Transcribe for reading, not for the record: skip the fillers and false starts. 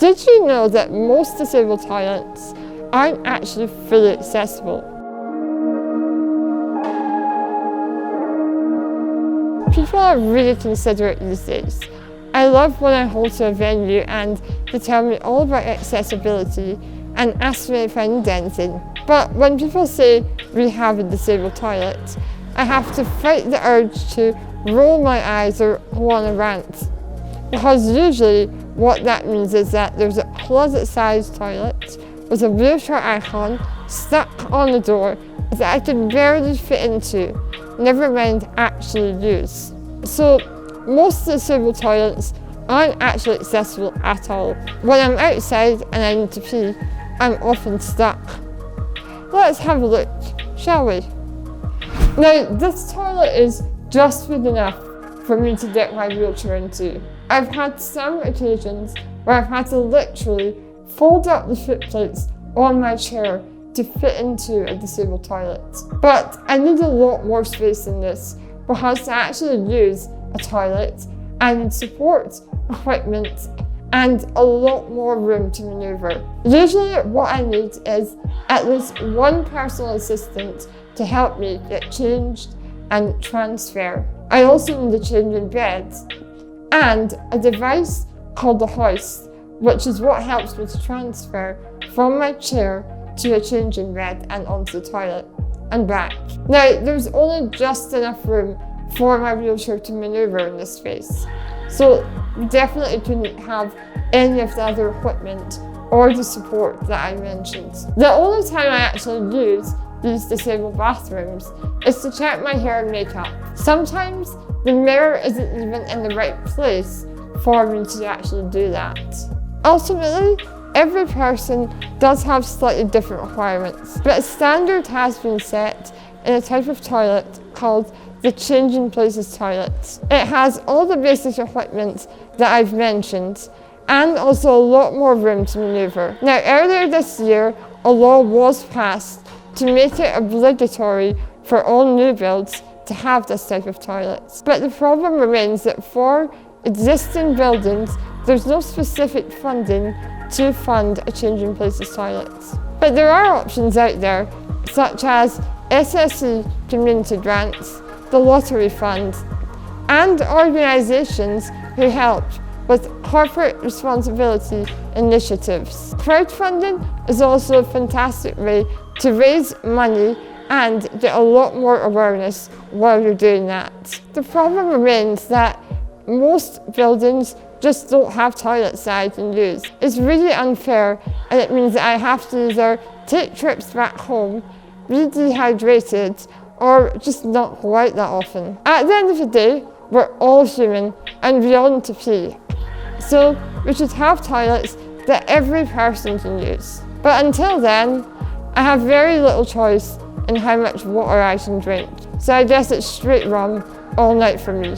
Did you know that most disabled toilets aren't actually fully accessible? People are really considerate these days. I love when I hold to a venue and they tell me all about accessibility and ask me if I need anything. But when people say we have a disabled toilet, I have to fight the urge to roll my eyes or go on a rant. Because usually what that means is that there's a closet-sized toilet with a wheelchair icon stuck on the door that I can barely fit into, never mind actually use. So most disabled toilets aren't actually accessible at all. When I'm outside and I need to pee, I'm often stuck. Let's have a look, shall we? Now, this toilet is just big enough for me to get my wheelchair into. I've had some occasions where I've had to literally fold up the foot plates on my chair to fit into a disabled toilet. But I need a lot more space than this because to actually use a toilet, I need support, equipment, and a lot more room to maneuver. Usually what I need is at least one personal assistant to help me get changed and transfer. I also need a changing bed and a device called the hoist, which is what helps me to transfer from my chair to a changing bed and onto the toilet and back. Now, there's only just enough room for my wheelchair to maneuver in this space, so we definitely couldn't have any of the other equipment or the support that I mentioned. The only time I actually use these disabled bathrooms is to check my hair and makeup. Sometimes the mirror isn't even in the right place for me to actually do that. Ultimately, every person does have slightly different requirements, but a standard has been set in a type of toilet called the Changing Places toilet. It has all the basic equipment that I've mentioned and also a lot more room to maneuver. Now, earlier this year, a law was passed to make it obligatory for all new builds to have this type of toilets. But the problem remains that for existing buildings, there's no specific funding to fund a Changing Places toilet. But there are options out there, such as SSE community grants, the Lottery Fund, and organisations who help with corporate responsibility initiatives. Crowdfunding is also a fantastic way to raise money and get a lot more awareness while you're doing that. The problem remains that most buildings just don't have toilets that I can use. It's really unfair, and it means that I have to either take trips back home, be dehydrated, or just not go out that often. At the end of the day, we're all human and we all need to pee. So we should have toilets that every person can use. But until then, I have very little choice in how much water I can drink. So I guess it's straight rum all night for me.